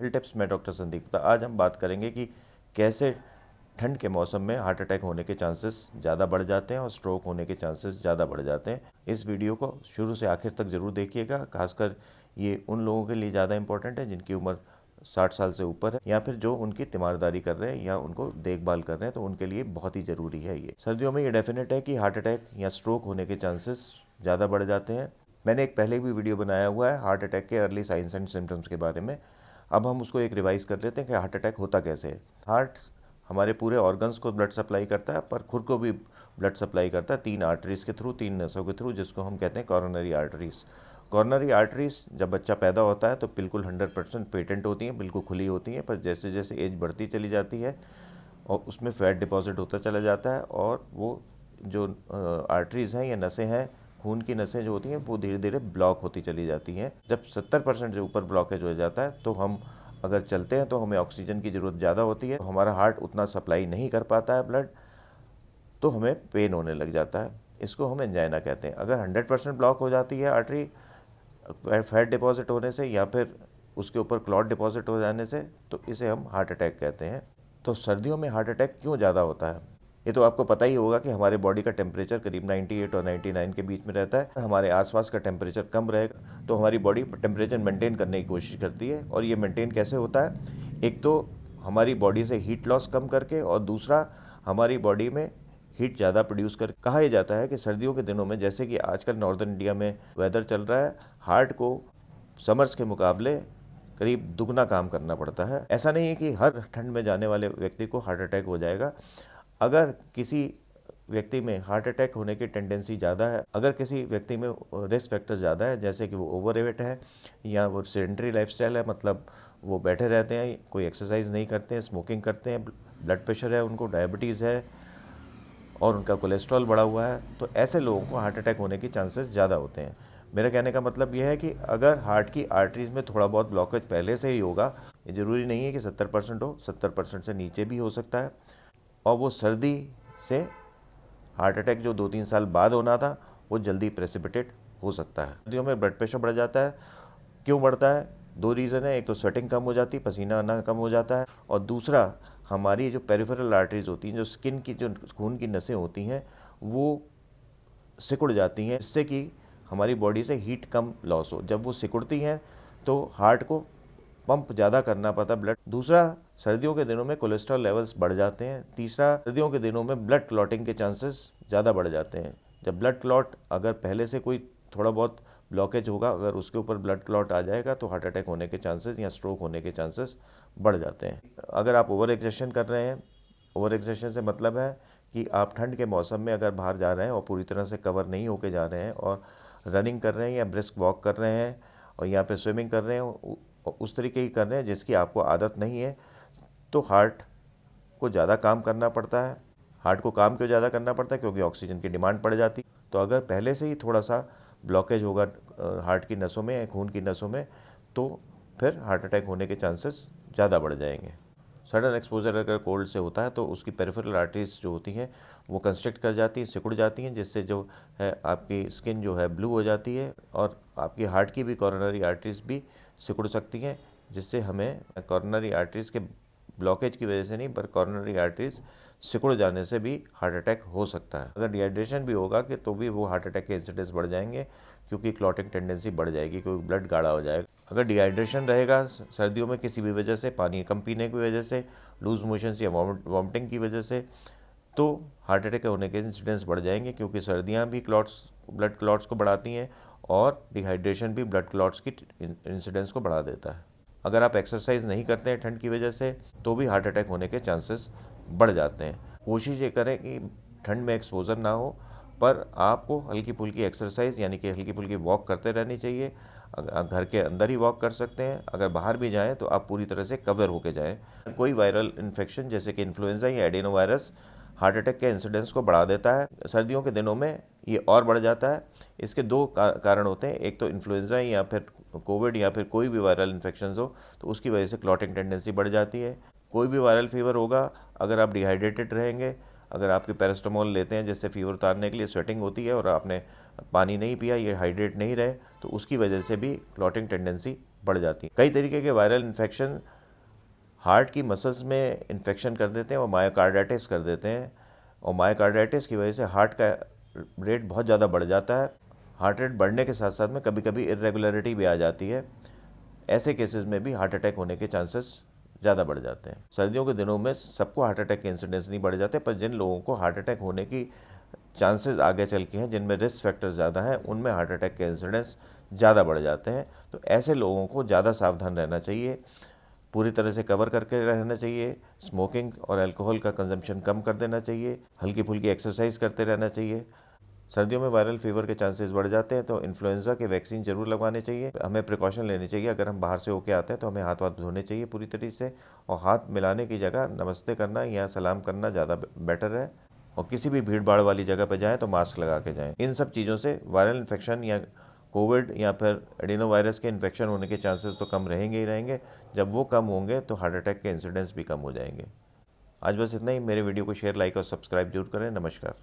Health tips में doctor Sandeep. तो आज हम बात करेंगे कि कैसे ठंड के मौसम में हार्ट अटैक होने के चांसेस ज़्यादा बढ़ जाते हैं और स्ट्रोक होने के चांसेस ज़्यादा बढ़ जाते हैं। इस वीडियो को शुरू से आखिर तक ज़रूर देखिएगा। खासकर ये उन लोगों के लिए ज़्यादा इंपॉर्टेंट है जिनकी उम्र 60 साल से ऊपर है, या फिर जो उनकी तीमारदारी कर रहे हैं या उनको देखभाल कर रहे हैं, तो उनके लिए बहुत ही ज़रूरी है। ये सर्दियों में ये डेफिनेट है कि हार्ट अटैक या स्ट्रोक होने के चांसेस ज़्यादा बढ़ जाते हैं। मैंने एक पहले भी वीडियो बनाया हुआ है हार्ट अटैक के अर्ली साइंस एंड सिम्टम्स के बारे में। अब हम उसको एक रिवाइज कर लेते हैं कि हार्ट अटैक होता कैसे है। हार्ट हमारे पूरे ऑर्गन्स को ब्लड सप्लाई करता है, पर खुद को भी ब्लड सप्लाई करता है 3 आर्टरीज के थ्रू, 3 नसों के थ्रू, जिसको हम कहते हैं कॉरोनरी आर्टरीज। कॉर्नरी आर्टरीज जब बच्चा पैदा होता है तो बिल्कुल 100% पेटेंट होती हैं, बिल्कुल खुली होती हैं, पर जैसे जैसे एज बढ़ती चली जाती है और उसमें फैट डिपॉजिट होता चला जाता है, और वो जो आर्टरीज हैं या नसें हैं, खून की नसें जो होती हैं, वो धीरे धीरे ब्लॉक होती चली जाती हैं। जब 70% से ऊपर ब्लॉकेज हो जाता है तो हम अगर चलते हैं तो हमें ऑक्सीजन की ज़रूरत ज़्यादा होती है, तो हमारा हार्ट उतना सप्लाई नहीं कर पाता है ब्लड, तो हमें पेन होने लग जाता है। इसको हम एंजाइना कहते हैं। अगर 100% ब्लॉक हो जाती है आर्टरी फैट डिपॉजिट होने से या फिर उसके ऊपर क्लॉट डिपॉजिट हो जाने से, तो इसे हम हार्ट अटैक कहते हैं। तो सर्दियों में हार्ट अटैक क्यों ज़्यादा होता है? ये तो आपको पता ही होगा कि हमारे बॉडी का टेम्परेचर करीब 98 और 99 के बीच में रहता है। हमारे आसपास का टेम्परेचर कम रहेगा तो हमारी बॉडी टेम्परेचर मेंटेन करने की कोशिश करती है। और ये मेंटेन कैसे होता है? एक तो हमारी बॉडी से हीट लॉस कम करके, और दूसरा हमारी बॉडी में हीट ज़्यादा प्रोड्यूस कर। कहा यह जाता है कि सर्दियों के दिनों में, जैसे कि आजकल नॉर्दर्न इंडिया में वेदर चल रहा है, हार्ट को समर्स के मुकाबले करीब दुगना काम करना पड़ता है। ऐसा नहीं है कि हर ठंड में जाने वाले व्यक्ति को हार्ट अटैक हो जाएगा। अगर किसी व्यक्ति में हार्ट अटैक होने की टेंडेंसी ज़्यादा है, अगर किसी व्यक्ति में रिस्क फैक्टर ज़्यादा है, जैसे कि वो ओवरवेट है या वो सेडेंटरी लाइफस्टाइल है, मतलब वो बैठे रहते हैं, कोई एक्सरसाइज नहीं करते हैं, स्मोकिंग करते हैं, ब्लड प्रेशर है, उनको डायबिटीज़ है और उनका कोलेस्ट्रॉल बढ़ा हुआ है, तो ऐसे लोगों को हार्ट अटैक होने के चांसेस ज़्यादा होते हैं। मेरा कहने का मतलब यह है कि अगर हार्ट की आर्टरीज में थोड़ा बहुत ब्लॉकेज पहले से ही होगा, ये ज़रूरी नहीं है कि 70% हो, 70% से नीचे भी हो सकता है, और वो सर्दी से हार्ट अटैक जो 2-3 साल बाद होना था वो जल्दी प्रेसिपिटेट हो सकता है। सर्दियों में ब्लड प्रेशर बढ़ जाता है। क्यों बढ़ता है? 2 रीज़न है। एक तो स्वेटिंग कम हो जाती है, पसीना आना कम हो जाता है, और दूसरा हमारी जो पेरिफेरल आर्टरीज होती हैं, जो स्किन की, जो खून की नसें होती हैं, वो सिकुड़ जाती हैं, इससे कि हमारी बॉडी से हीट कम लॉस हो। जब वो सिकुड़ती हैं तो हार्ट को पंप ज़्यादा करना पड़ता ब्लड। दूसरा, सर्दियों के दिनों में कोलेस्ट्रॉल लेवल्स बढ़ जाते हैं। तीसरा, सर्दियों के दिनों में ब्लड क्लॉटिंग के चांसेस ज़्यादा बढ़ जाते हैं। जब ब्लड क्लॉट, अगर पहले से कोई थोड़ा बहुत ब्लॉकेज होगा, अगर उसके ऊपर ब्लड क्लॉट आ जाएगा तो हार्ट अटैक होने के चांसेस या स्ट्रोक होने के चांसेस बढ़ जाते हैं। अगर आप ओवर एक्सर्शन कर रहे हैं, ओवर एक्सर्शन से मतलब है कि आप ठंड के मौसम में अगर बाहर जा रहे हैं और पूरी तरह से कवर नहीं होके जा रहे हैं और रनिंग कर रहे हैं या ब्रिस्क वॉक कर रहे हैं और यहाँ पे स्विमिंग कर रहे हैं, उस तरीके की कर रहे हैं जिसकी आपको आदत नहीं है, तो हार्ट को ज़्यादा काम करना पड़ता है। हार्ट को काम क्यों ज़्यादा करना पड़ता है? क्योंकि ऑक्सीजन की डिमांड बढ़ जाती है। तो अगर पहले से ही थोड़ा सा ब्लॉकेज होगा हार्ट की नसों में या खून की नसों में, तो फिर हार्ट अटैक होने के चांसेस ज़्यादा बढ़ जाएंगे। सडन एक्सपोजर अगर कोल्ड से होता है तो उसकी पेरिफेरल आर्टरीज जो होती हैं वो कंस्ट्रिक्ट कर जाती हैं, सिकुड़ जाती हैं, जिससे जो है आपकी स्किन जो है ब्लू हो जाती है, और आपकी हार्ट की भी कॉरोनरी आर्टरीज भी सिकुड़ सकती हैं, जिससे हमें कॉरोनरी आर्टरीज के ब्लॉकेज की वजह से नहीं, पर कॉरोनरी आर्टरीज सिकुड़ जाने से भी हार्ट अटैक हो सकता है। अगर डिहाइड्रेशन भी होगा कि तो भी वो हार्ट अटैक के इंसिडेंस बढ़ जाएंगे, क्योंकि क्लॉटिंग टेंडेंसी बढ़ जाएगी, क्योंकि ब्लड गाढ़ा हो जाएगा। अगर डिहाइड्रेशन रहेगा सर्दियों में किसी भी वजह से, पानी कम पीने की वजह से, लूज मोशंस या वॉमिटिंग की वजह से, तो हार्ट अटैक होने के इंसिडेंस बढ़ जाएंगे, क्योंकि सर्दियां भी ब्लड क्लॉट्स को बढ़ाती हैं और डिहाइड्रेशन भी ब्लड क्लॉट्स की इंसिडेंस को बढ़ा देता है। अगर आप एक्सरसाइज नहीं करते हैं ठंड की वजह से, तो भी हार्ट अटैक होने के चांसेस बढ़ जाते हैं। कोशिश ये करें कि ठंड में एक्सपोजर ना हो, पर आपको हल्की फुल्की एक्सरसाइज यानी कि हल्की फुल्की वॉक करते रहनी चाहिए। घर के अंदर ही वॉक कर सकते हैं। अगर बाहर भी जाएं तो आप पूरी तरह से कवर होके जाएं। कोई वायरल इन्फेक्शन जैसे कि इन्फ्लुएंजा या एडेनोवायरस हार्ट अटैक के इंसिडेंस को बढ़ा देता है। सर्दियों के दिनों में ये और बढ़ जाता है। इसके दो कारण होते हैं। एक तो इन्फ्लुएंजा या फिर कोविड या फिर कोई भी वायरल इन्फेक्शन हो, तो उसकी वजह से क्लॉटिंग टेंडेंसी बढ़ जाती है। कोई भी वायरल फीवर होगा, अगर आप डिहाइड्रेटेड रहेंगे, अगर आपके पैरास्टामोल लेते हैं जिससे फीवर उतारने के लिए स्वेटिंग होती है, और आपने पानी नहीं पिया, ये हाइड्रेट नहीं रहे, तो उसकी वजह से भी क्लॉटिंग टेंडेंसी बढ़ जाती हैं। कई तरीके के वायरल इन्फेक्शन हार्ट की मसल्स में इन्फेक्शन कर देते हैं और मायोकार्डाइटिस कर देते हैं, और मायोकार्डाइटिस की वजह से हार्ट का रेट बहुत ज़्यादा बढ़ जाता है। हार्ट रेट बढ़ने के साथ साथ में कभी कभी इरेगुलरिटी भी आ जाती है। ऐसे केसेस में भी हार्ट अटैक होने के चांसेस ज़्यादा बढ़ जाते हैं। सर्दियों के दिनों में सबको हार्ट अटैक के इंसिडेंस नहीं बढ़ जाते, पर जिन लोगों को हार्ट अटैक होने की चांसेस आगे चल के हैं, जिनमें रिस्क फैक्टर ज़्यादा हैं, उनमें हार्ट अटैक के इंसिडेंस ज़्यादा बढ़ जाते हैं। तो ऐसे लोगों को ज़्यादा सावधान रहना चाहिए, पूरी तरह से कवर करके रहना चाहिए, स्मोकिंग और अल्कोहल का कंजम्पशन कम कर देना चाहिए, हल्की फुल्की एक्सरसाइज करते रहना चाहिए। सर्दियों में वायरल फीवर के चांसेस बढ़ जाते हैं, तो इन्फ्लुएंजा के वैक्सीन जरूर लगवाने चाहिए। हमें प्रिकॉशन लेनी चाहिए। अगर हम बाहर से होके आते हैं तो हमें हाथ वाथ धोने चाहिए पूरी तरीके से, और हाथ मिलाने की जगह नमस्ते करना या सलाम करना ज़्यादा बेटर है। और किसी भी भीड़ भाड़ वाली जगह पर जाएँ तो मास्क लगा के जाएँ। इन सब चीज़ों से वायरल इन्फेक्शन या कोविड या फिर एडिनो वायरस के इन्फेक्शन होने के चांसेस तो कम रहेंगे ही रहेंगे। जब वो कम होंगे तो हार्ट अटैक के इंसिडेंट्स भी कम हो जाएंगे। आज बस इतना ही। मेरे वीडियो को शेयर, लाइक और सब्सक्राइब जरूर करें। नमस्कार।